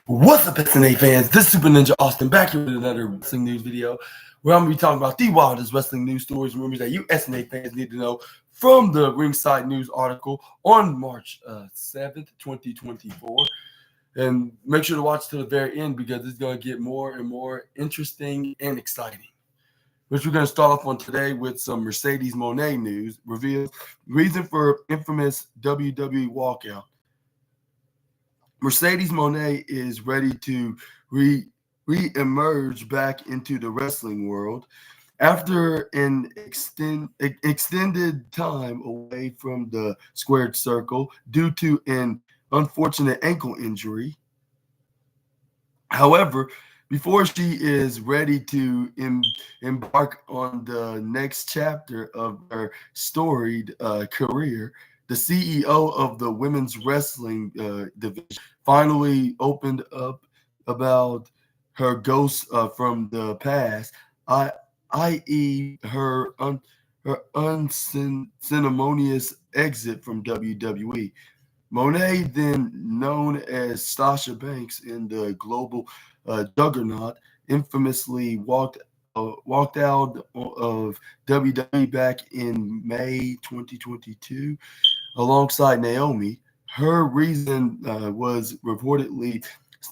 What's up, SNA fans? This is Super Ninja Austin back here with another wrestling news video where I'm going to be talking about the wildest wrestling news stories and rumors that you SNA fans need to know from the Ringside News article on March 7th, 2024. And make sure to watch to the very end because it's going to get more and more interesting and exciting. Which we're going to start off on today with some Mercedes Moné news. Reveals reason for infamous WWE walkout. Mercedes Moné is ready to re-emerge back into the wrestling world after an extended time away from the squared circle due to an unfortunate ankle injury. However, before she is ready to embark on the next chapter of her storied career, the CEO of the women's wrestling division finally opened up about her ghosts from the past, i.e., her unceremonious exit from WWE. Monet, then known as Sasha Banks in the global juggernaut, infamously walked out of WWE back in May 2022 alongside Naomi. Her reason was reportedly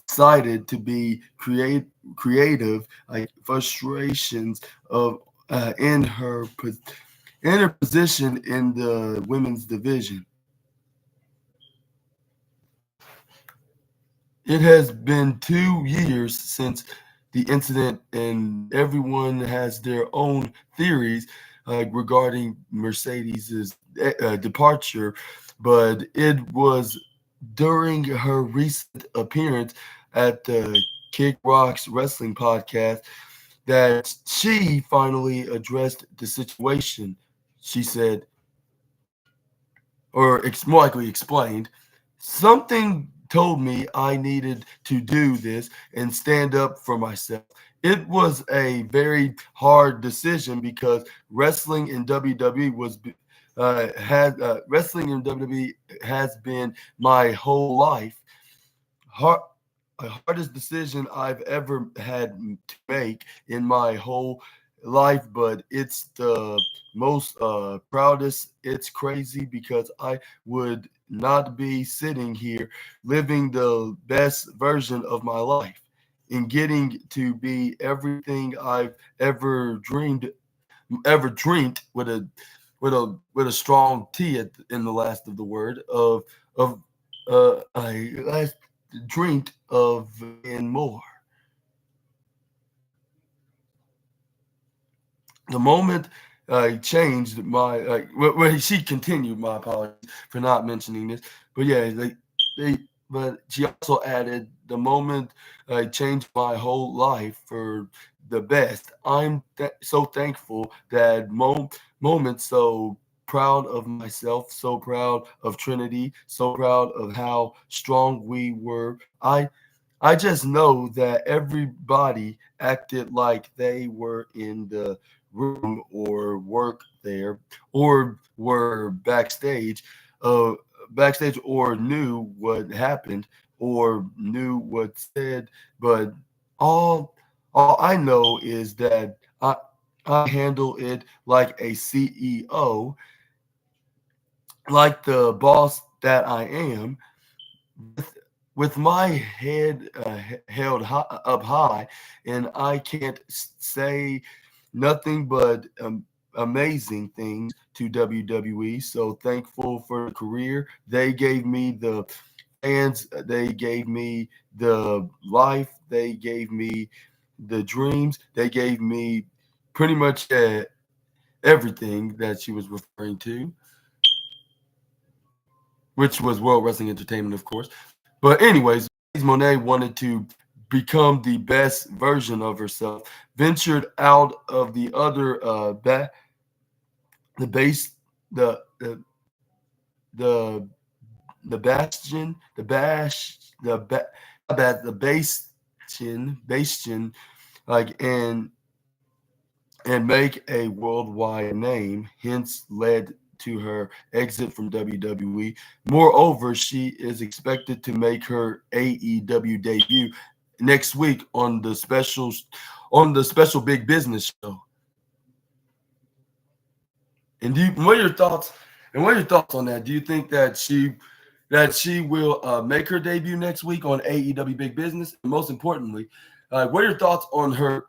cited to be creative like frustrations of in her position in the women's division. It has been 2 years since the incident, and everyone has their own theories regarding Mercedes's departure. But it was during her recent appearance at the Kick Rocks Wrestling podcast that she finally addressed the situation. She said, or more likely explained, something told me I needed to do this and stand up for myself. It was a very hard decision because wrestling in WWE has been my whole life. Hardest decision I've ever had to make in my whole life, but it's the most proudest. It's crazy because I would not be sitting here living the best version of my life and getting to be everything I've ever dreamed with a strong T in the last of the word of I last dreamed of and more. The moment I changed my well, she continued. My apologies for not mentioning this, but yeah, but she also added the moment I changed my whole life for the best. I'm so thankful that moment. So proud of myself, so proud of Trinity, so proud of how strong we were. I just know that everybody acted like they were in the room or work there or were backstage or knew what happened or knew what said, but all I know is that I handle it like a CEO, like the boss that I am, with my head held up high, and I can't say nothing but amazing things to WWE. So thankful for the career they gave me, the fans they gave me, the life they gave me, the dreams they gave me, pretty much everything that she was referring to, which was World Wrestling Entertainment, of course. But anyways, Monet wanted to become the best version of herself, ventured out of the other the base the the bastion the bastion like and make a worldwide name, hence led to her exit from WWE. Moreover, she is expected to make her AEW debut next week on the special Big Business show. And what are your thoughts? And what are your thoughts on that? Do you think that she will make her debut next week on AEW Big Business? And most importantly, what are your thoughts on her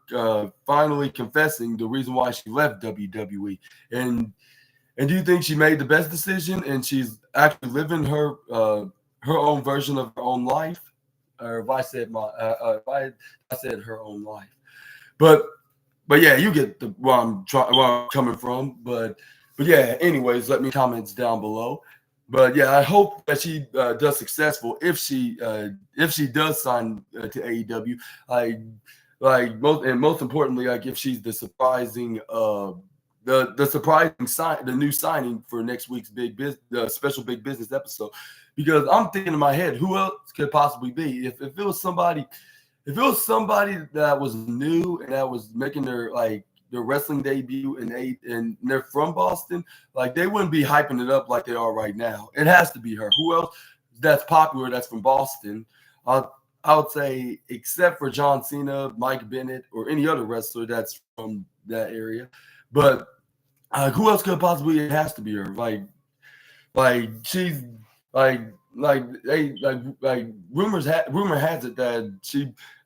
finally confessing the reason why she left WWE? And do you think she made the best decision and she's actually living her own version of her own life? Or if I said if I said her own life, but yeah, you get where I'm coming from. But yeah, anyways, let me comments down below. But yeah, I hope that she does successful if she does sign to AEW. Most importantly, like if she's the surprising the surprising sign, the new signing for next week's the special Big Business episode. Because I'm thinking in my head, who else could possibly be? If it was somebody that was new and that was making their wrestling debut and they're from Boston, like they wouldn't be hyping it up like they are right now. It has to be her. Who else that's popular that's from Boston? I would say except for John Cena, Mike Bennett, or any other wrestler that's from that area. But who else could possibly? It has to be her. She's rumor has it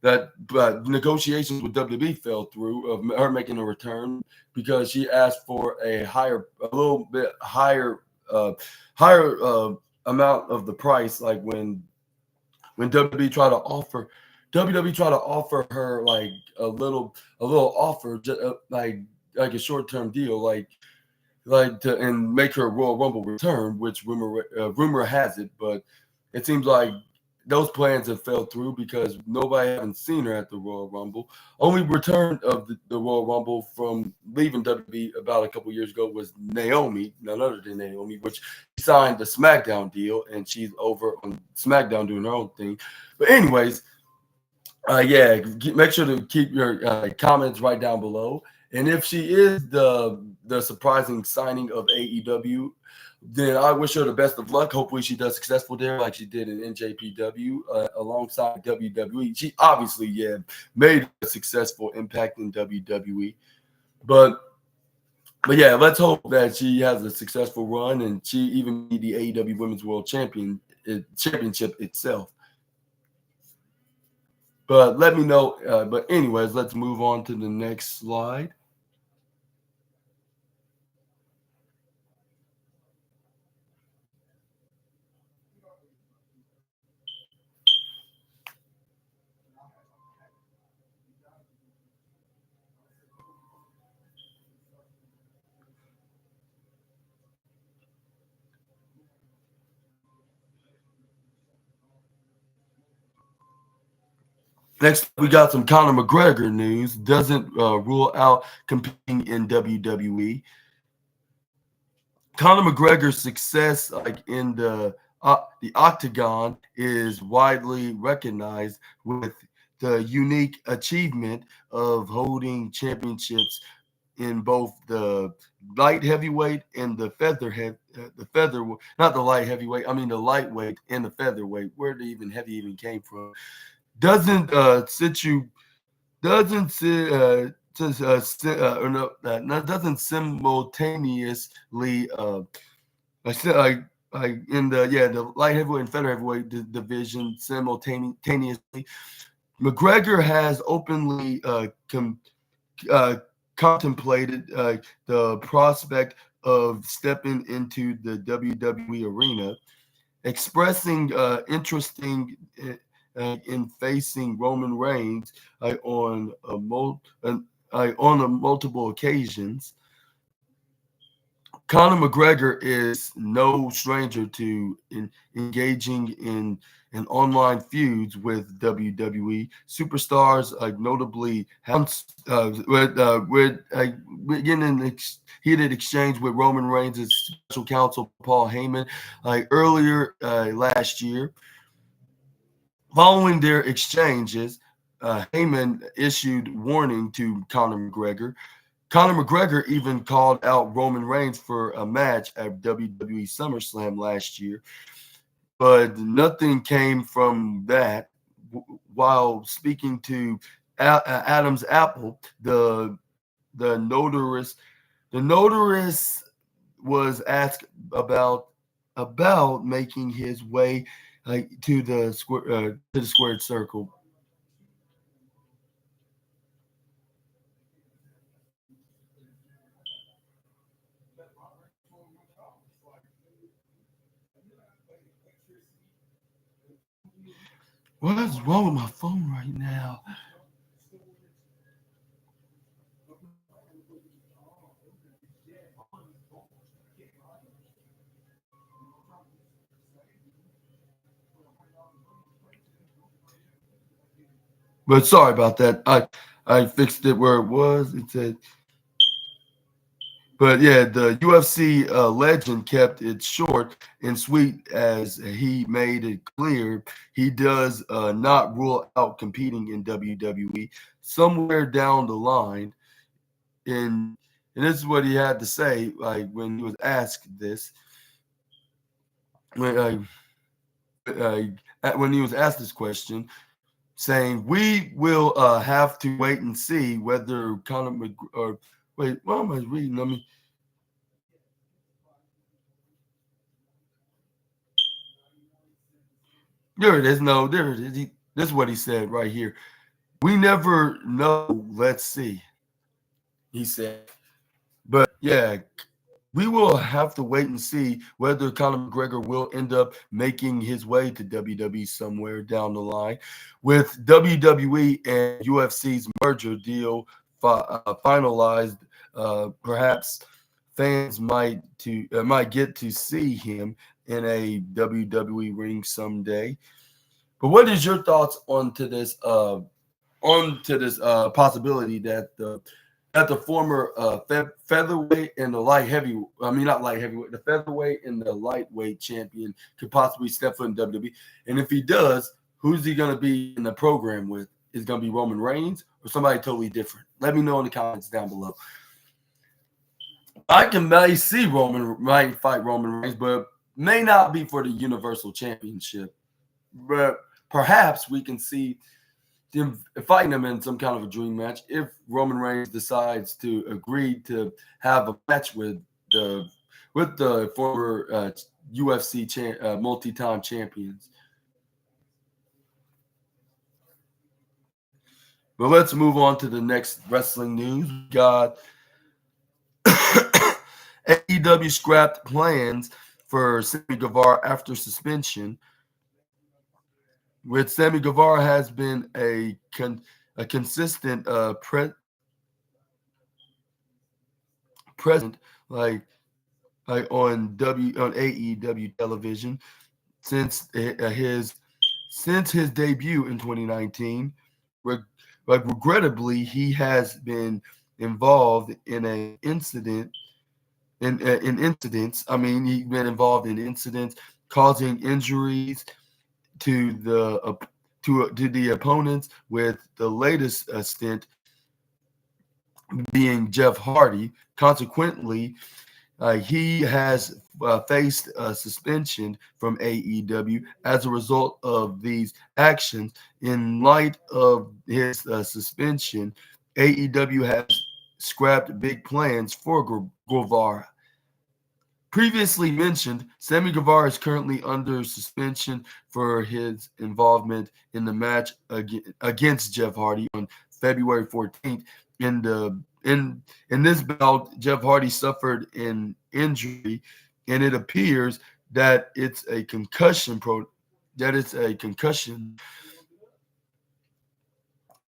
that negotiations with WWE fell through of her making a return because she asked for a little bit higher amount of the price. Like when WWE tried to offer her like a little offer, like a short-term deal, and make her Royal Rumble return, which rumor has it, but it seems like those plans have fell through because nobody haven't seen her at the Royal Rumble. Only return of the Royal Rumble from leaving WWE about a couple years ago was Naomi, none other than Naomi, which signed the SmackDown deal, and she's over on SmackDown doing her own thing. But anyways, make sure to keep your comments right down below. And if she is the surprising signing of AEW, then I wish her the best of luck. Hopefully she does successful there like she did in NJPW alongside WWE. She obviously, made a successful impact in WWE. But yeah, let's hope that she has a successful run and she even be the AEW Women's World Championship itself. But let me know. But anyways, let's move on to the next slide. Next, we got some Conor McGregor news. Doesn't rule out competing in WWE. Conor McGregor's success, in the octagon, is widely recognized with the unique achievement of holding championships in both the light heavyweight and the not the light heavyweight. I mean the lightweight and the featherweight. Where the even heavy even came from doesn't doesn't simultaneously I said in the light heavyweight and feather heavyweight division simultaneously. McGregor has openly contemplated the prospect of stepping into the WWE arena, expressing interesting in facing Roman Reigns on multiple occasions. Conor McGregor is no stranger to engaging in online feuds with WWE superstars, notably getting in heated exchange with Roman Reigns' special counsel Paul Heyman earlier last year. Following their exchanges, Heyman issued warning to Conor McGregor Conor McGregor even called out Roman Reigns for a match at WWE SummerSlam last year, but nothing came from that. While speaking to Adam's Apple, the notorious the notorious was asked about making his way to the squared circle. What is wrong with my phone right now? But sorry about that. I fixed it where it was. It said, but yeah, the UFC legend kept it short and sweet as he made it clear he does not rule out competing in WWE somewhere down the line. And this is what he had to say, like when he was asked this, when when he was asked this question, saying we will have to wait and see whether Conor or wait, what am I reading? Let me. There it is. No, there it is. This is what he said right here. We never know. Let's see. He said, but yeah, we will have to wait and see whether Conor McGregor will end up making his way to WWE somewhere down the line. With WWE and UFC's merger deal finalized, perhaps fans might get to see him in a WWE ring someday. But what is your thoughts onto this possibility that the former featherweight and the light heavy, I mean not light heavyweight, the featherweight and the lightweight champion could possibly step foot in WWE? And if he does, who's he going to be in the program with? Is it going to be Roman Reigns or somebody totally different? Let me know in the comments down below. I can may see Roman might fight Roman Reigns, but may not be for the Universal Championship. But perhaps we can see them fighting him in some kind of a dream match if Roman Reigns decides to agree to have a match with the former UFC multi-time champions. But let's move on to the next wrestling news. We got AEW scrapped plans for Sammy Guevara after suspension. With Sammy Guevara has been a consistent present like on AEW television since his debut in 2019. Regrettably, he has been involved in an incident in incidents. I mean, he's been involved in incidents causing injuries to the opponents, with the latest stint being Jeff Hardy. Consequently, he has faced a suspension from AEW as a result of these actions. In light of his suspension, AEW has scrapped big plans for Guevara. Previously mentioned, Sammy Guevara is currently under suspension for his involvement in the match against Jeff Hardy on February 14th. In this bout, Jeff Hardy suffered an injury, and it appears that it's a concussion.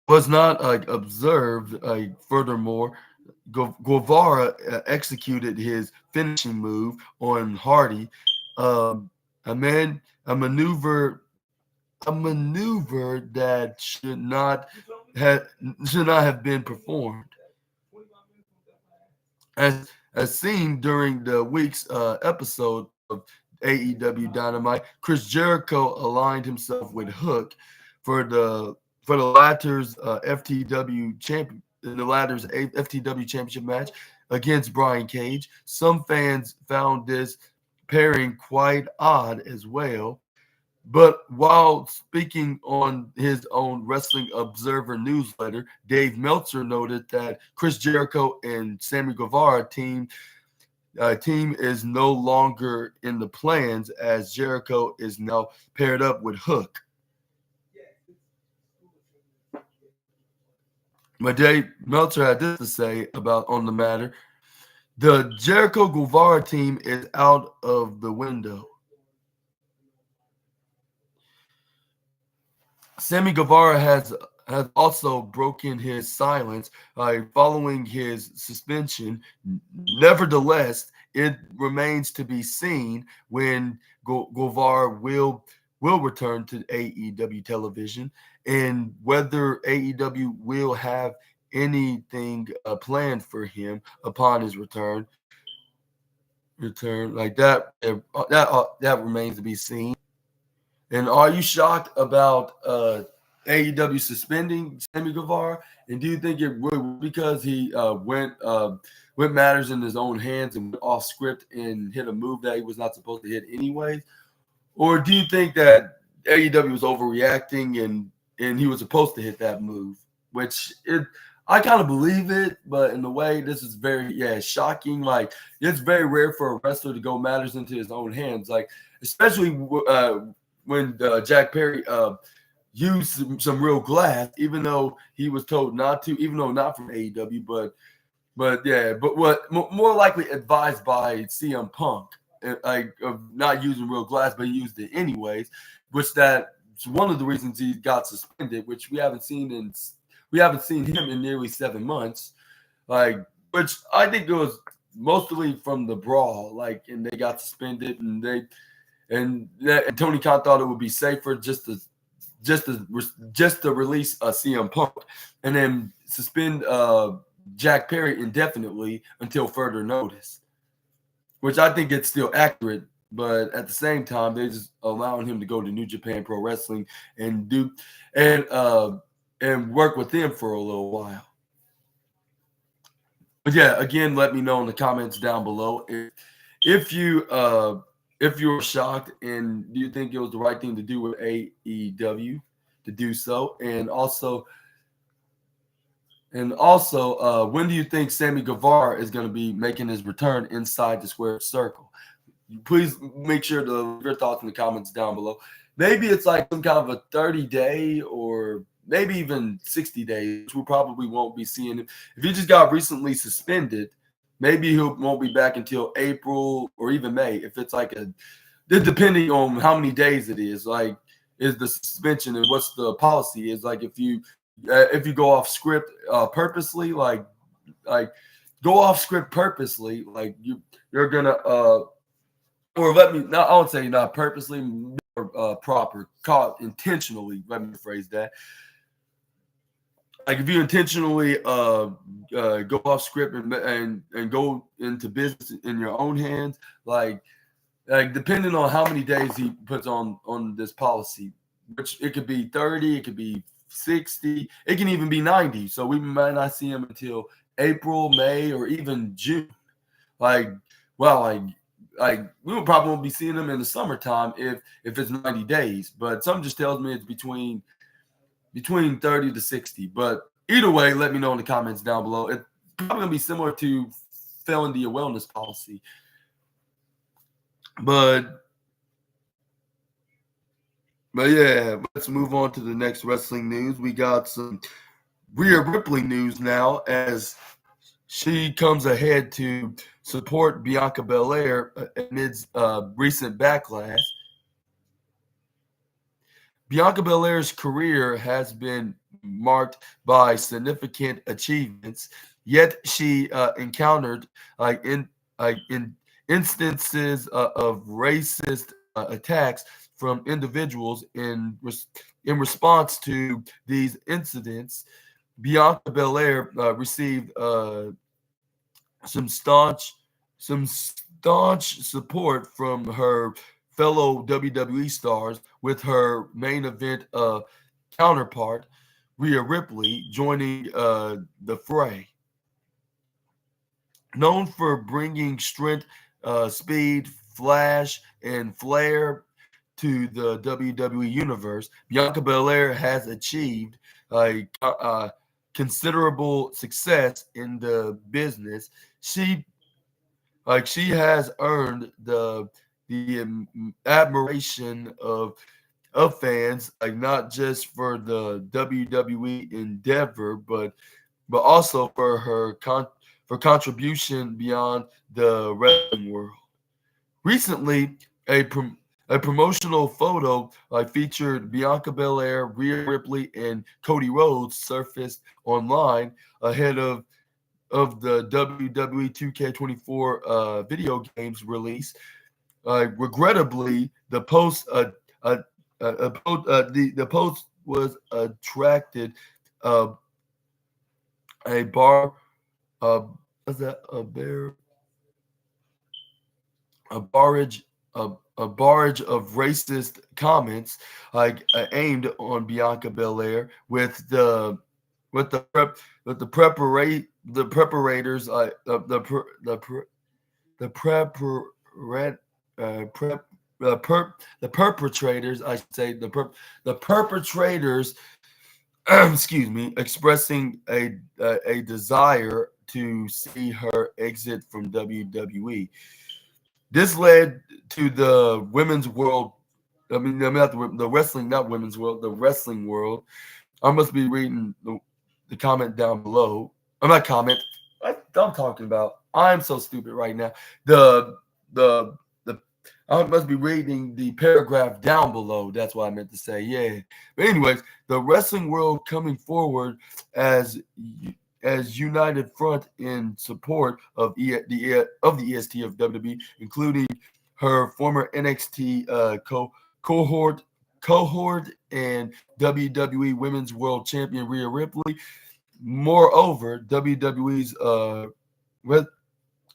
Was not observed. Furthermore, Guevara executed his finishing move on Hardy, a man a maneuver that should not have been performed. As seen during the week's episode of AEW Dynamite, Chris Jericho aligned himself with Hook for the latter's FTW in the latter's FTW Championship match against Brian Cage. Some fans found this pairing quite odd as well. But while speaking on his own Wrestling Observer newsletter, Dave Meltzer noted that Chris Jericho and Sammy Guevara team is no longer in the plans as Jericho is now paired up with Hook. But Dave Meltzer had this to say about on the matter. The Jericho Guevara team is out of the window. Sammy Guevara has also broken his silence following his suspension. Nevertheless, it remains to be seen when Guevara will return to AEW television and whether AEW will have anything planned for him upon his return. Like that, that remains to be seen. And are you shocked about AEW suspending Sammy Guevara? And do you think it would because he went matters in his own hands and went off script and hit a move that he was not supposed to hit anyways? Or do you think that AEW was overreacting and he was supposed to hit that move? Which I kind of believe it, but in a way, this is very shocking. Like it's very rare for a wrestler to go matters into his own hands, like especially when Jack Perry used some real glass, even though he was told not to, even though not from AEW, but what more likely advised by CM Punk, like of not using real glass, but he used it anyways, which that's one of the reasons he got suspended, which we haven't seen him in nearly 7 months, like which I think it was mostly from the brawl, like and they got suspended and Tony Khan thought it would be safer just to release CM Punk and then suspend Jack Perry indefinitely until further notice, which I think it's still accurate. But at the same time, they're just allowing him to go to New Japan Pro Wrestling and work with them for a little while. But yeah, again, let me know in the comments down below if you're shocked and do you think it was the right thing to do with AEW to do so, and also, when do you think Sammy Guevara is going to be making his return inside the square circle? Please make sure to leave your thoughts in the comments down below. Maybe it's like some kind of a 30-day or maybe even 60 days, which we probably won't be seeing him. If he just got recently suspended, maybe he won't be back until April or even May. If it's like depending on how many days it is, like is the suspension and what's the policy is. Like if you go off script purposely, like go off script purposely, like you're gonna or let me not, I won't say not purposely, proper, caught intentionally. Let me phrase that. Like if you intentionally go off script and go into business in your own hands, like depending on how many days he puts on this policy, which it could be 30, it could be 60, it can even be 90. So we might not see him until April, May, or even June. Like we will probably won't be seeing him in the summertime if it's 90 days. But something just tells me it's between 30 to 60. But either way, let me know in the comments down below. It's probably going to be similar to failing the wellness policy. But yeah, let's move on to the next wrestling news. We got some Rhea Ripley news now as she comes ahead to support Bianca Belair amidst recent backlash. Bianca Belair's career has been marked by significant achievements, yet she encountered in instances of racist attacks from individuals. In response to these incidents, Bianca Belair received some staunch support from her fellow WWE stars, with her main event counterpart Rhea Ripley joining the fray. Known for bringing strength, speed, flash, and flair to the WWE universe, Bianca Belair has achieved a considerable success in the business. She she has earned the admiration of fans, like not just for the WWE endeavor, but also for her for contribution beyond the wrestling world. Recently, a promotional photo featured Bianca Belair, Rhea Ripley, and Cody Rhodes surfaced online ahead of the WWE 2K24 video games release. Regrettably, uh, the post was attracted uh, a bar was that a barrage a barrage of racist comments aimed on Bianca Belair with the prep with the preparators the preparat prep the perpetrators I should say the perpetrators excuse me expressing a desire to see her exit from WWE. This led to the women's world. Not the wrestling, not women's world, the wrestling world. I must be reading the comment down below. I'm not comment. I'm talking about. I'm so stupid right now. The the I must be reading the paragraph down below. That's what I meant to say. Yeah. But anyways, the wrestling world coming forward as as united front in support of the EST of WWE, including her former NXT cohort and WWE Women's World Champion Rhea Ripley. Moreover, WWE's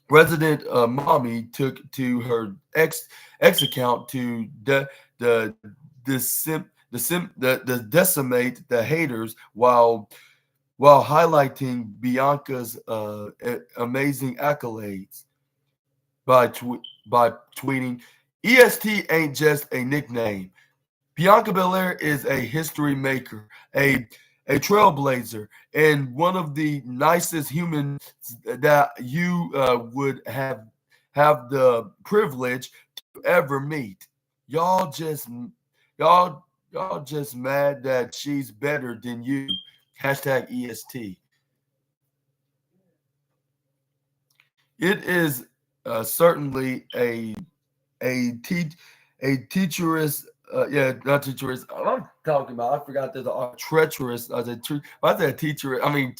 resident mommy took to her ex account to decimate the haters while highlighting Bianca's amazing accolades by tweeting, "EST ain't just a nickname. Bianca Belair is a history maker, a trailblazer, and one of the nicest humans that you would have the privilege to ever meet. Y'all just y'all just mad that she's better than you. Hashtag EST." It is certainly a teacherous not teacherous. I'm talking about. I forgot there's a treacherous. I said teacher. I mean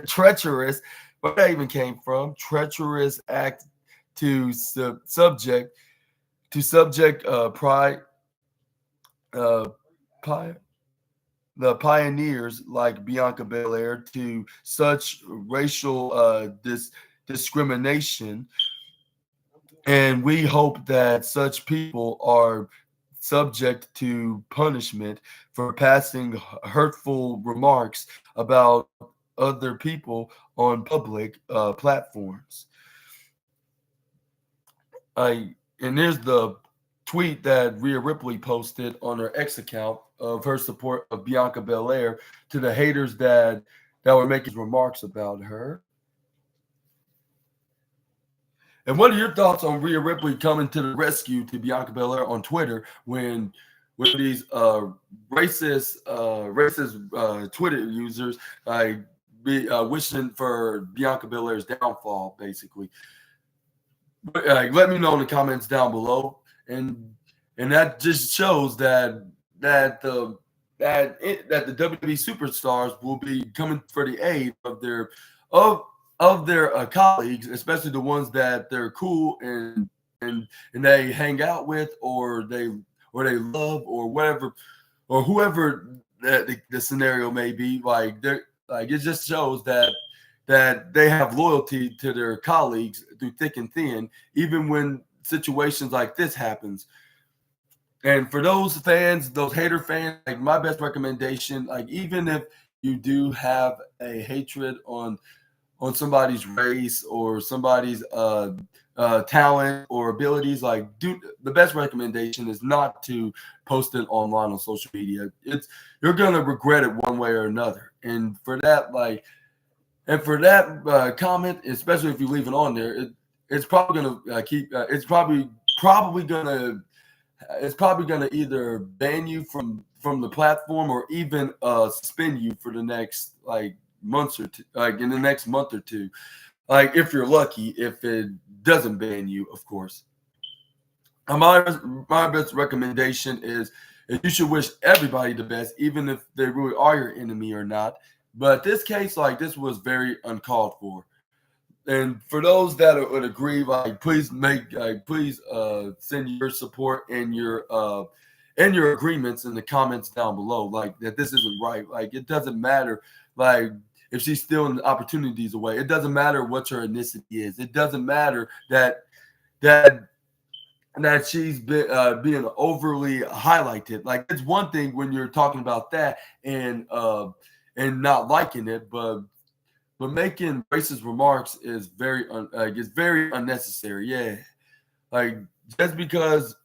treacherous. Where that even came from? Treacherous act to subject pride pi- the pioneers like Bianca Belair to such racial discrimination, and we hope that such people are subject to punishment for passing hurtful remarks about other people on public platforms. And there's the tweet that Rhea Ripley posted on her X account of her support of Bianca Belair to the haters that were making remarks about her. And what are your thoughts on Rhea Ripley coming to the rescue to Bianca Belair on Twitter when these racist Twitter users be wishing for Bianca Belair's downfall, basically? But, let me know in the comments down below, and that just shows that the WWE superstars will be coming for the aid of of their colleagues, especially the ones that they're cool and they hang out with, or they love, or whatever, or whoever the scenario may be. It just shows that they have loyalty to their colleagues through thick and thin, even when situations like this happens. And for those fans, those hater fans, like my best recommendation, like even if you do have a hatred on somebody's race or somebody's talent or abilities, like the best recommendation is not to post it online on social media. You're gonna regret it one way or another. And for that, comment, especially if you leave it on there, it's probably gonna it's probably gonna either ban you from the platform or even suspend you for the next months or two, in the next month or two. Like if you're lucky, if it doesn't ban you, of course. My best recommendation is you should wish everybody the best, even if they really are your enemy or not. But this case, this was very uncalled for. And for those that would agree, please send your support and your agreements in the comments down below. Like that this isn't right. Like it doesn't matter. Like if she's stealing opportunities away, it doesn't matter what her ethnicity is. It doesn't matter that she's being overly highlighted. Like it's one thing when you're talking about that and not liking it, but making racist remarks is very unnecessary. Yeah, like just because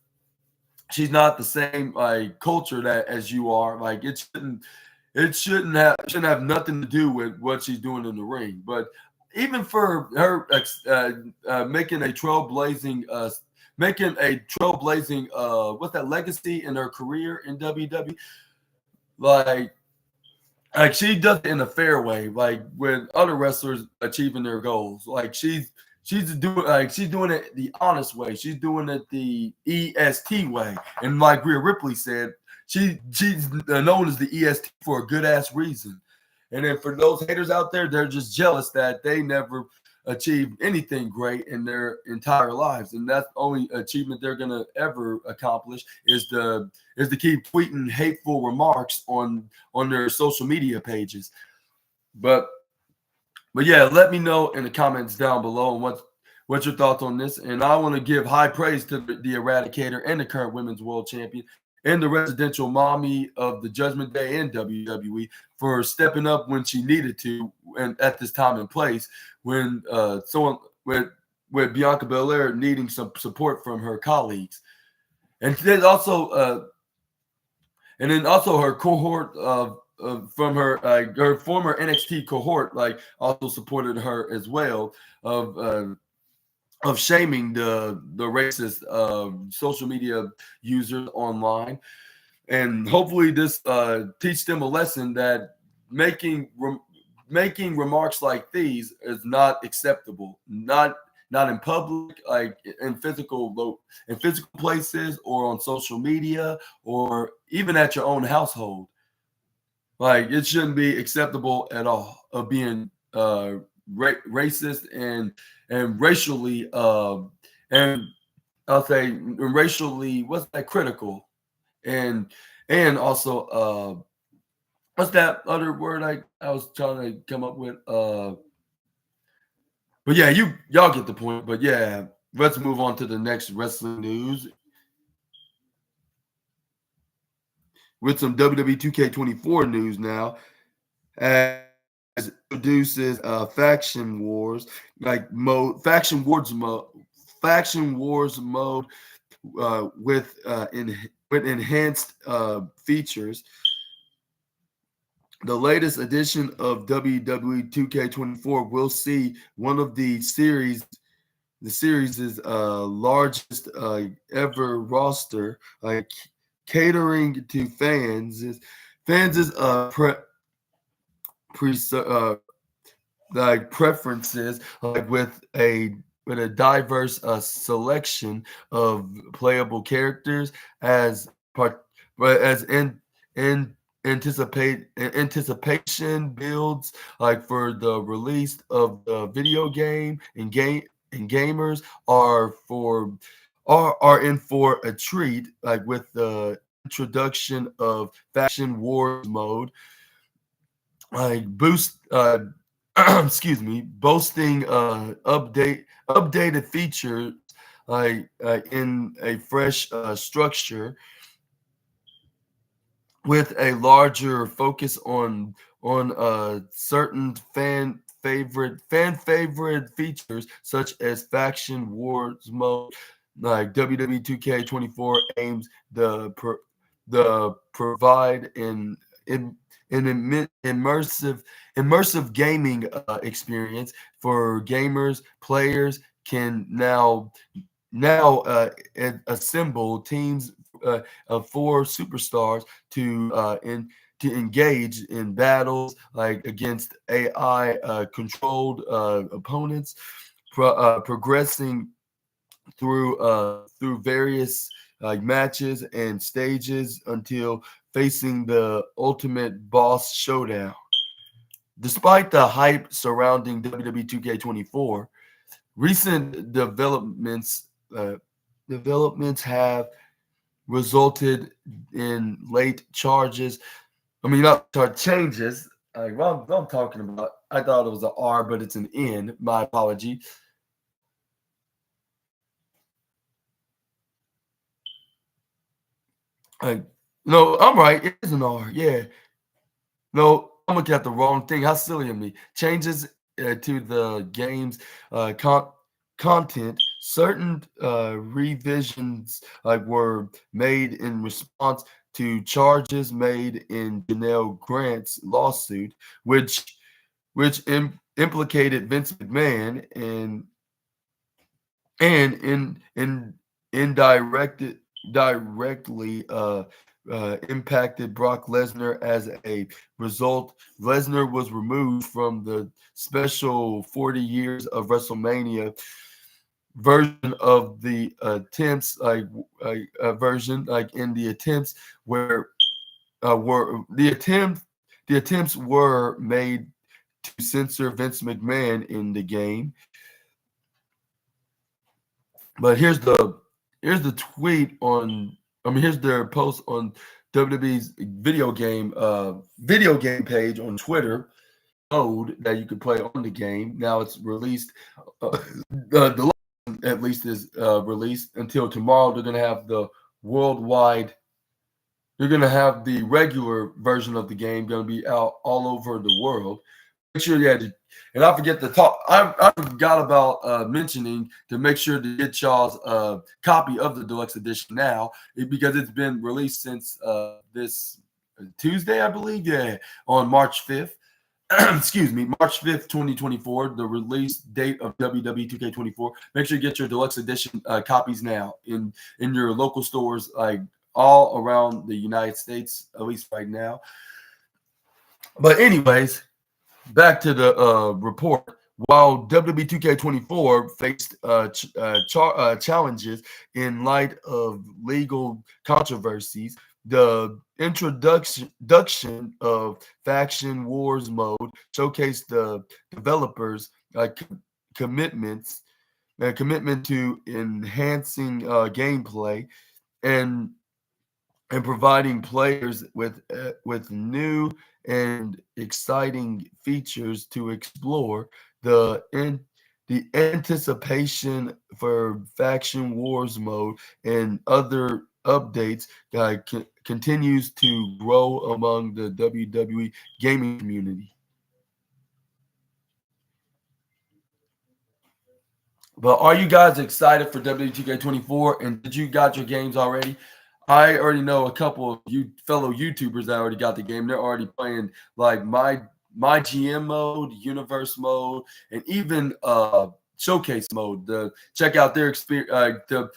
she's not the same culture that as you are, like it shouldn't have nothing to do with what she's doing in the ring. But even for her making a trailblazing what's that legacy in her career in WWE, like she does it in a fair way, like with other wrestlers achieving their goals. Like she's doing it the honest way. She's doing it the EST way. And like Rhea Ripley said, she's known as the EST for a good ass reason. And then for those haters out there, they're just jealous that they never achieved anything great in their entire lives, and that's the only achievement they're gonna ever accomplish is to keep tweeting hateful remarks on their social media pages. But yeah, let me know in the comments down below and what's your thoughts on this. And I want to give high praise to the Eradicator and the current women's world champion and the residential mommy of the Judgment Day in WWE for stepping up when she needed to and at this time and place when someone with Bianca Belair needing some support from her colleagues. And then also her cohort from her former NXT cohort also supported her as well of shaming the racist social media users online. And hopefully this teach them a lesson that making remarks like these is not acceptable, not in public, like in physical places or on social media or even at your own household. Like it shouldn't be acceptable at all of being racist and racially and I'll say racially critical and also what's that other word I was trying to come up with but yeah, y'all get the point. But yeah, let's move on to the next wrestling news with some WWE 2K24 news now, as it introduces faction wars mode with enhanced features. The latest edition of WWE 2K24 will see one of the series' largest ever roster, catering to fans' preferences, with a diverse selection of playable characters in anticipation builds for the release of the video game, and gamers are in for a treat, with the introduction of faction wars mode, boasting updated features in a fresh structure. with a larger focus on certain fan favorite features such as faction wars mode, like WWE 2K24 aims the provide an immersive gaming experience for gamers. Players can now assemble teams of four superstars to engage in battles like against AI controlled opponents, progressing through various like matches and stages until facing the ultimate boss showdown. Despite the hype surrounding WWE 2K24, recent uh, developments have resulted in late charges. I mean, not changes. What I'm talking about, I thought it was an R, but it's an N. My apology. Like, no, I'm right. It is an R. Yeah. No, I'm looking at the wrong thing. How silly of me. Changes to the game's content. Certain revisions were made in response to charges made in Janelle Grant's lawsuit, which implicated Vince McMahon and in indirected directly impacted Brock Lesnar. As a result, Lesnar was removed from the special 40 years of WrestleMania version of the attempts, version like in the attempts were the attempts were made to censor Vince McMahon in the game. But here's the tweet on. I mean, here's their post on WWE's video game page on Twitter. Mode that you can play on the game. Now it's released. The at least is released until tomorrow. They're gonna have the worldwide. They're gonna have the regular version of the game gonna be out all over the world. Make sure you had to, and I forget to talk. I forgot about mentioning to make sure to get y'all's copy of the deluxe edition now because it's been released since this Tuesday, I believe. Yeah, on March 5th. Excuse me, March 5th, 2024, the release date of WWE 2K24. Make sure you get your deluxe edition copies now in your local stores, like all around the United States, at least right now. But anyways, back to the report. While WWE 2K24 faced challenges in light of legal controversies, the introduction of Faction Wars mode showcased the developers' commitments commitment to enhancing gameplay and providing players with new and exciting features to explore. The anticipation for Faction Wars mode and other updates continues to grow among the WWE gaming community. But are you guys excited for WTK24? And did you got your games already? I already know a couple of you fellow YouTubers that already got the game. They're already playing like my GM mode, universe mode, and even showcase mode. To check out their experience, to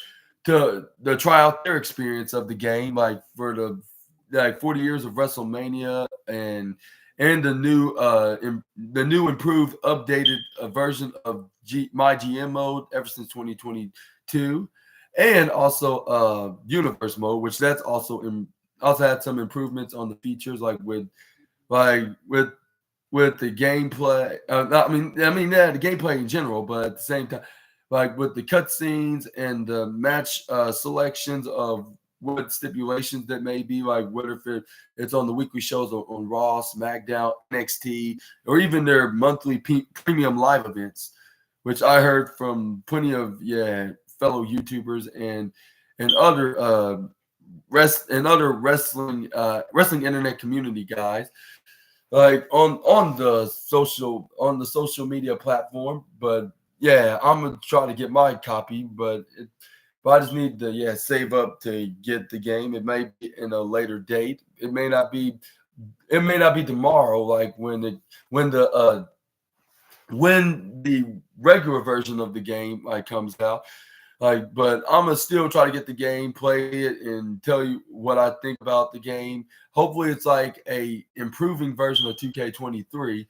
try out their experience of the game, like for the 40 years of WrestleMania and the new improved updated version of my GM mode ever since 2022, and also universe mode, which that's also had some improvements on the features, like like with the gameplay. The gameplay in general, but at the same time, like with the cutscenes and the match selections of what stipulations that may be, like what if it's on the weekly shows on Raw, SmackDown, NXT, or even their monthly premium live events, which I heard from plenty of fellow YouTubers and other wrestling internet community guys, like on the social media platform. But yeah, I'm gonna try to get my copy, but I just need to save up to get the game. It may be in a later date. It may not be tomorrow, like when the uh when the regular version of the game like comes out. Like, but I'm gonna still try to get the game, play it, and tell you what I think about the game. Hopefully, it's like a improving version of 2K23.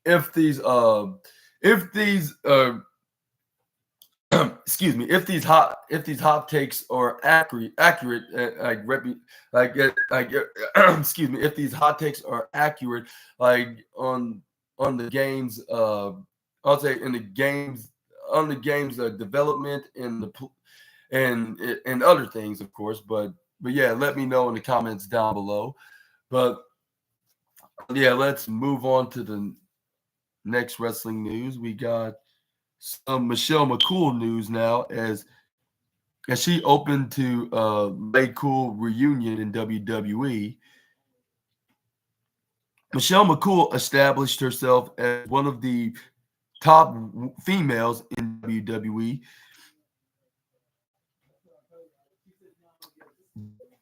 If these if these excuse me, if these hot takes are accurate excuse me, if these hot takes are accurate, like on the games I'll say in the games on the game's development and and other things, of course. But yeah, let me know in the comments down below. But yeah, let's move on to the next wrestling news. We got some Michelle McCool news now, as she opened to Lay Cool reunion in WWE. Michelle McCool established herself as one of the top females in WWE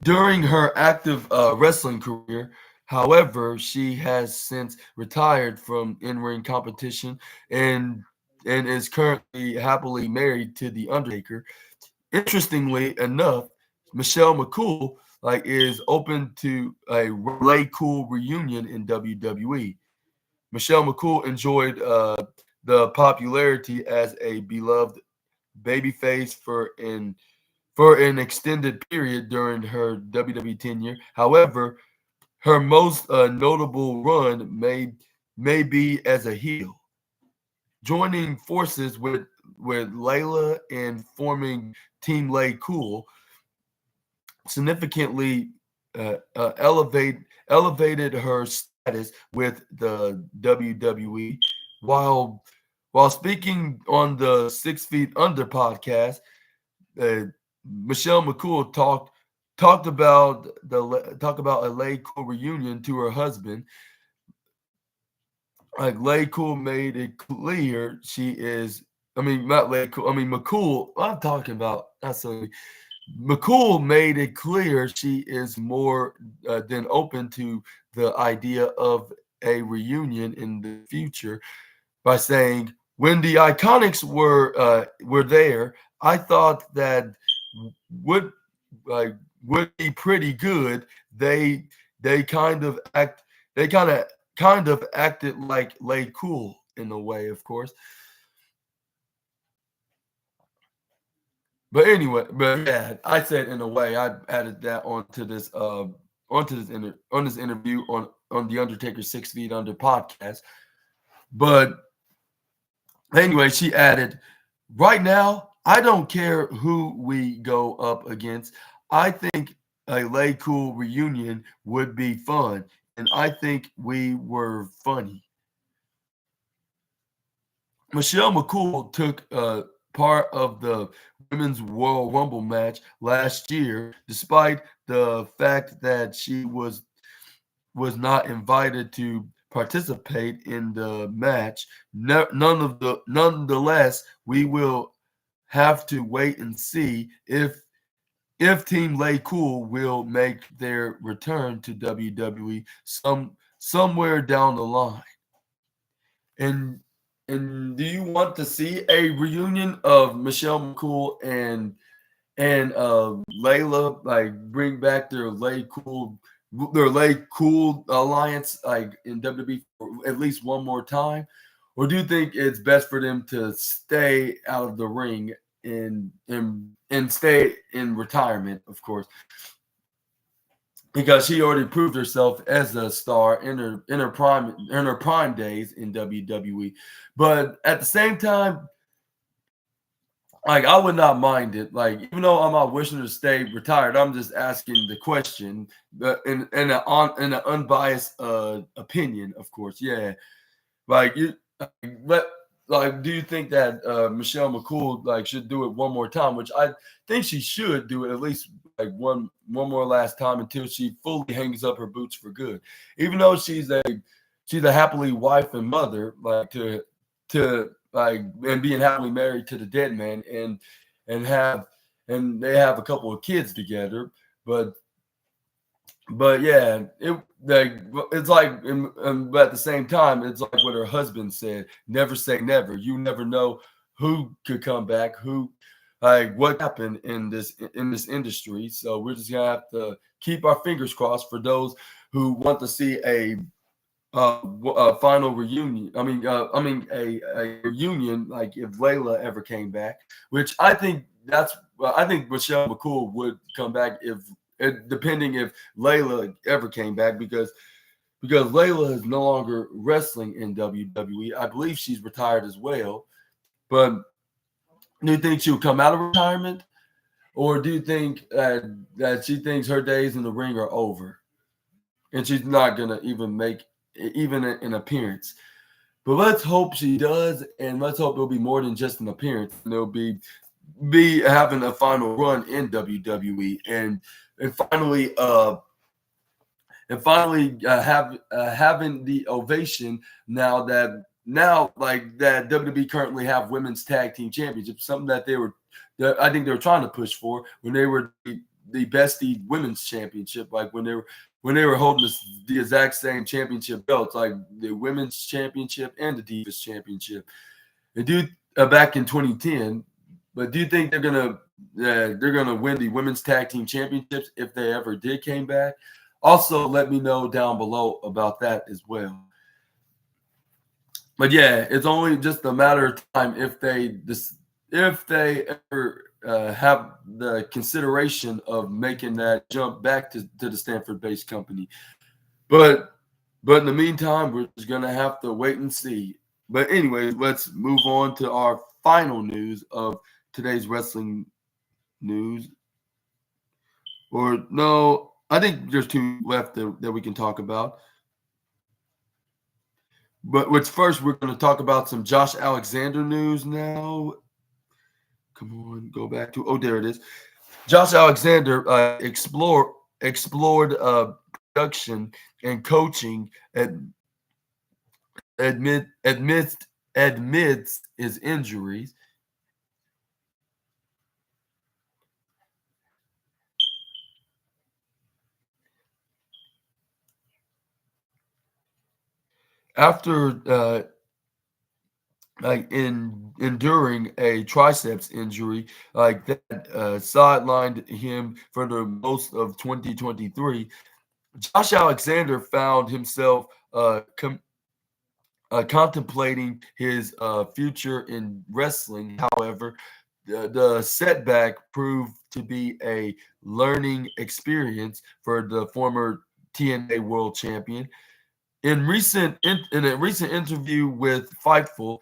during her active wrestling career. However, she has since retired from in-ring competition and is currently happily married to The Undertaker. Interestingly enough, Michelle McCool is open to a Lay Cool reunion in WWE. Michelle McCool enjoyed the popularity as a beloved babyface for an extended period during her WWE tenure. However, her most notable run may be as a heel, joining forces with Layla and forming Team Lay Cool. Significantly elevated her status with the WWE. While speaking on the 6 Feet Under podcast, uh, Michelle McCool talked about a Lay Cool reunion to her husband. Like, Lay Cool made it clear she is. I mean, not Lay Cool. I mean McCool. I'm talking about. Not so. McCool made it clear she is more than open to the idea of a reunion in the future by saying, "When the Iconics were there, I thought that would would be pretty good. They kind of act they kind of acted like Lay Cool in a way, of course." But anyway, but yeah, I said in a way. I added that on this interview on the Undertaker 6 Feet Under podcast. But anyway, she added, "Right now, I don't care who we go up against. I think a Lay Cool reunion would be fun, and I think we were funny." Michelle McCool took part of the Women's Royal Rumble match last year, despite the fact that she was not invited to participate in the match. Nonetheless, we will have to wait and see if Team Lay Cool will make their return to WWE somewhere down the line. And do you want to see a reunion of Michelle McCool and Layla, like bring back their Lay Cool alliance like in WWE for at least one more time? Or do you think it's best for them to stay out of the ring and stay in retirement, of course, because she already proved herself as a star in her prime days in WWE. But at the same time, like, I would not mind it. Like, even though I'm not wishing her to stay retired, I'm just asking the question, but in an unbiased opinion, of course. Yeah, like you, but like, do you think that Michelle McCool like should do it one more time? Which I think she should do it at least like one more last time until she fully hangs up her boots for good. Even though she's a happily wife and mother, like to like and being happily married to the dead man and have and they have a couple of kids together, but yeah, it's like, but at the same time, it's like what her husband said: never say never. You never know who could come back, who, like, what happened in this industry. So we're just gonna have to keep our fingers crossed for those who want to see a final reunion. A reunion like if Layla ever came back, which I think Michelle McCool would come back if depending if Layla ever came back because Layla is no longer wrestling in WWE. I believe she's retired as well. But do you think she would come out of retirement, or do you think that she thinks her days in the ring are over and she's not gonna even make even an appearance? But let's hope she does, and let's hope it'll be more than just an appearance. And it'll be having a final run in WWE and finally having the ovation now like that WWE currently have women's tag team championships, something that I think they were trying to push for when they were the bestie women's championship, like when they were holding the exact same championship belts, like the women's championship and the Divas championship. And back in 2010. But do you think they're gonna win the women's tag team championships if they ever did came back? Also, let me know down below about that as well. But yeah, it's only just a matter of time if they ever have the consideration of making that jump back to the Stanford-based company. But in the meantime, we're just gonna have to wait and see. But anyway, let's move on to our final news of today's wrestling news. Or no, I think there's two left that we can talk about. But what's first, we're going to talk about some Josh Alexander news now. Come on, go back to there it is. Josh Alexander explored production and coaching admits his injuries. After enduring a triceps injury like that sidelined him for the most of 2023, Josh Alexander found himself contemplating his future in wrestling. However, the setback proved to be a learning experience for the former TNA World Champion. In a recent interview with Fightful,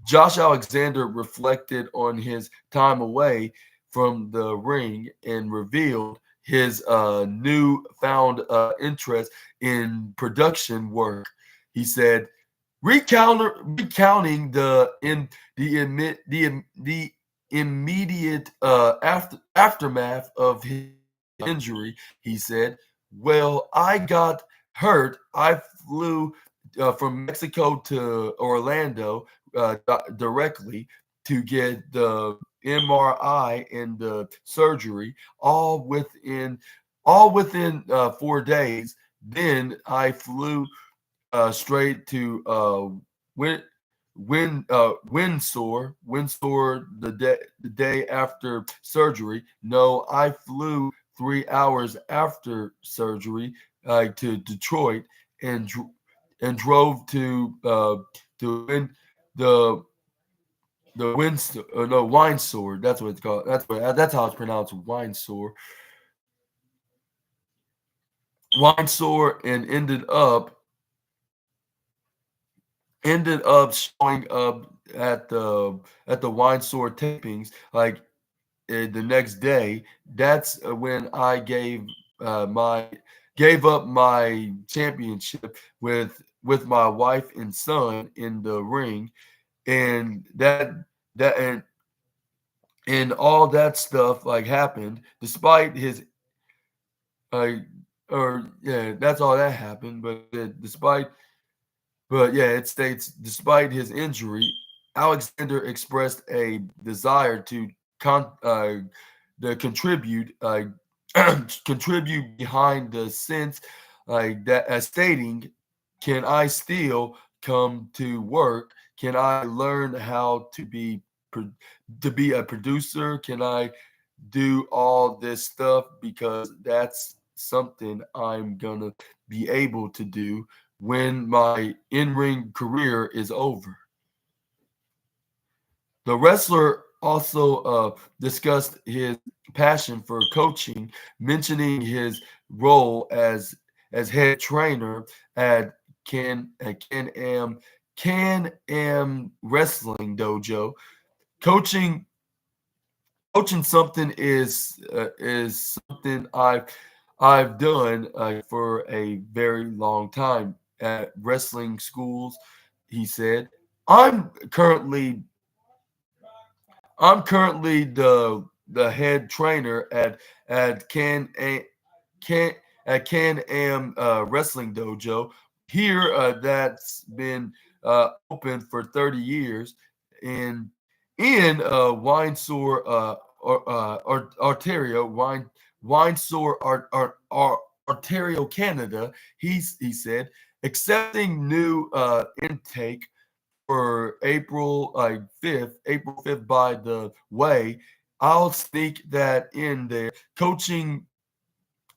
Josh Alexander reflected on his time away from the ring and revealed his newfound interest in production work. He said, recounting the immediate aftermath of his injury, he said, "Well, I got hurt. I flew from Mexico to Orlando directly to get the MRI and the surgery, all within 4 days. Then I flew straight to Windsor the day after surgery. No, I flew 3 hours after surgery to Detroit and drove to win the wine sword. That's what it's called. That's how it's pronounced. Wine sword. And ended up showing up at the wine sword tapings like the next day. That's when I gave up my championship with my wife and son in the ring. and that and all that stuff like happened despite his uh, or yeah, that's all that happened. But yeah, it states despite his injury, Alexander expressed a desire to con the contribute contribute behind the sense like that stating, can I still come to work? Can I learn how to be a producer? Can I do all this stuff because that's something I'm gonna be able to do when my in-ring career is over. The wrestler also discussed his passion for coaching, mentioning his role as head trainer at Can Am Wrestling Dojo. Coaching coaching something is something I've done for a very long time at wrestling schools. He said, "I'm currently I'm currently the head trainer at Can Can Am Wrestling Dojo here. That's been open for 30 years in Winesore, Ontario, Ontario, Canada." He said, accepting new intake for April 5th, by the way. I'll sneak that in there. Coaching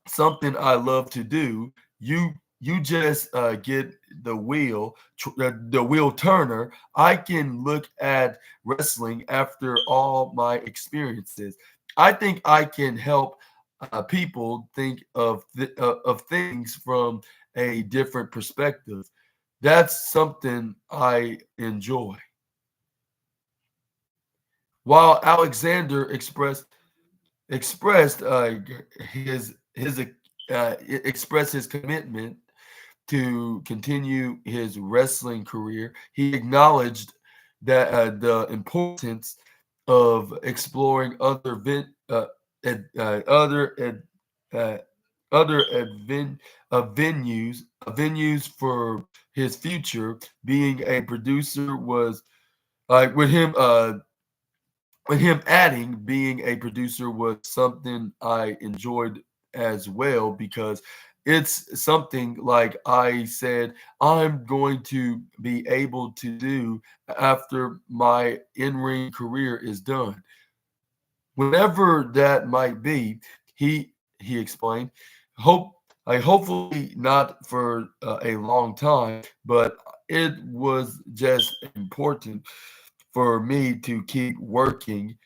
something I love to do. You just get the wheel turner. I can look at wrestling after all my experiences. I think I can help people think of things from a different perspective. That's something I enjoy. While Alexander expressed expressed his commitment to continue his wrestling career, he acknowledged that the importance of exploring ed, other ed, uh, other venues for his future. Being a producer was like with him adding being a producer was something I enjoyed as well, because it's something like I said I'm going to be able to do after my in-ring career is done. Whenever that might be, he explained, hope hopefully not for a long time, but it was just important for me to keep working.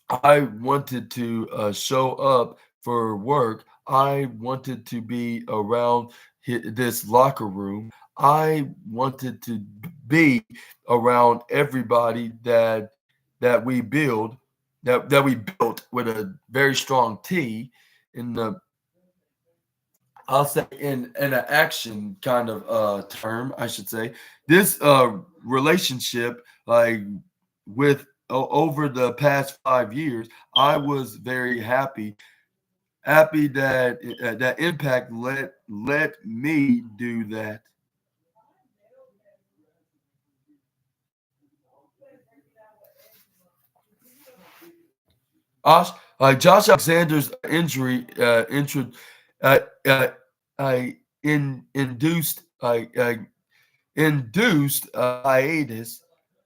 I wanted to show up for work. I wanted to be around this locker room. I wanted to be around everybody that we build that we built with a very strong T in the I'll say in an action kind of term, I should say. This relationship, like over the past 5 years, I was very happy that that Impact let me do that. Josh, Josh Alexander's injury uh, uh, I induced hiatus.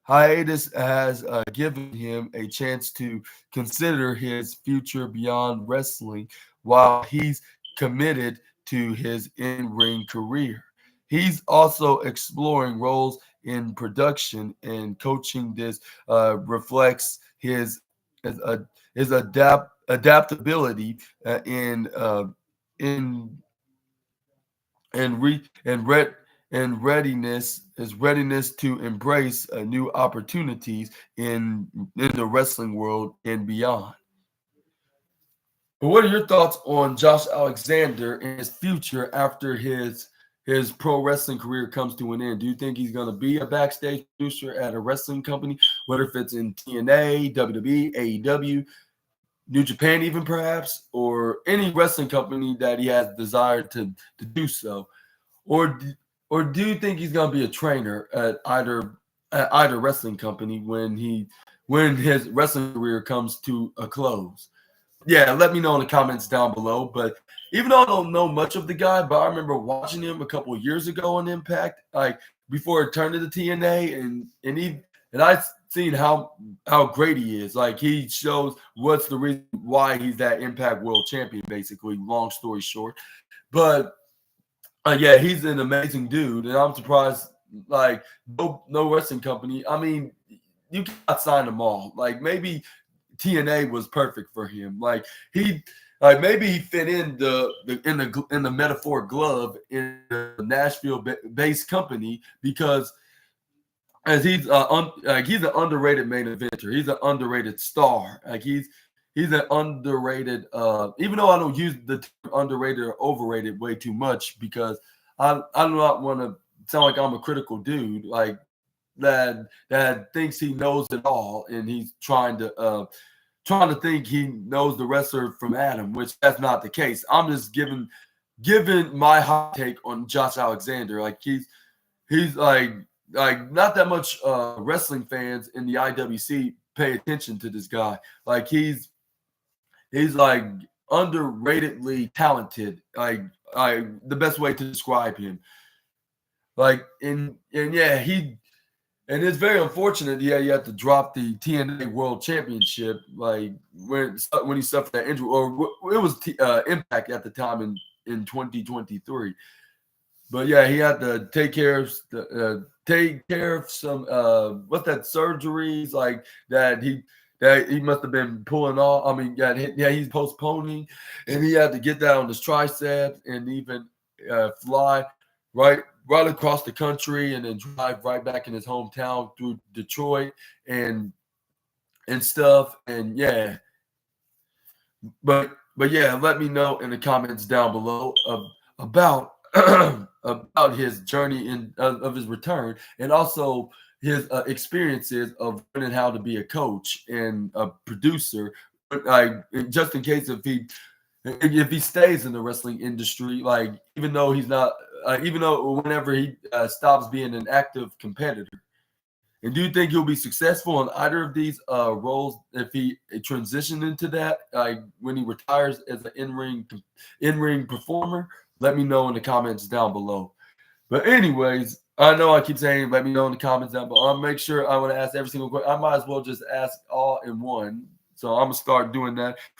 Hiatus has given him a chance to consider his future beyond wrestling while he's committed to his in-ring career. He's also exploring roles in production and coaching. This reflects his, uh, his adaptability in and re and red and readiness his readiness to embrace new opportunities in the wrestling world and beyond. But what are your thoughts on Josh Alexander and his future after his pro wrestling career comes to an end? Do you think he's going to be a backstage producer at a wrestling company, whether if it's in TNA, WWE, AEW, New Japan, even perhaps, or any wrestling company that he has desire to do so? Or or do you think he's going to be a trainer at either wrestling company when his wrestling career comes to a close? Yeah, let me know in the comments down below. But even though I don't know much of the guy, but I remember watching him a couple of years ago on Impact, like before it turned into TNA, and I've seen how great he is. Like he shows what's the reason why he's that Impact World Champion, basically. Long story short, but yeah, he's an amazing dude, and I'm surprised. Like no wrestling company. I mean, you cannot sign them all. Like maybe TNA was perfect for him. Maybe he fit in the metaphor glove in the Nashville based company because as he's an underrated main eventer. He's an underrated star. He's an underrated. Even though I don't use the term underrated or overrated way too much because I do not want to sound like I'm a critical dude like that thinks he knows it all and he's trying to think he knows the wrestler from Adam, which that's not the case. I'm just giving my hot take on Josh Alexander. Like he's like not that much wrestling fans in the IWC pay attention to this guy. Like he's like underratedly talented. Like the best way to describe him. Like and yeah, and it's very unfortunate. Yeah, you have to drop the TNA World Championship, like when he suffered that injury, or it was Impact at the time in 2023. But yeah, he had to take care of some what's that surgeries like that he must have been pulling off. I mean, yeah, he's postponing, and he had to get that on his triceps and even fly right across the country and then drive right back in his hometown through Detroit and stuff. And yeah, but yeah, let me know in the comments down below about about his journey of his return and also his experiences of learning how to be a coach and a producer. Like just in case if he stays in the wrestling industry, like even though he's not, even though whenever he stops being an active competitor. And do you think he'll be successful in either of these roles if he transitioned into that, like when he retires as an in-ring performer? Let me know in the comments down below. But anyways, I know I keep saying let me know in the comments down below. I'll make sure I want to ask every single question. I might as well just ask all in one. So I'm gonna start doing that.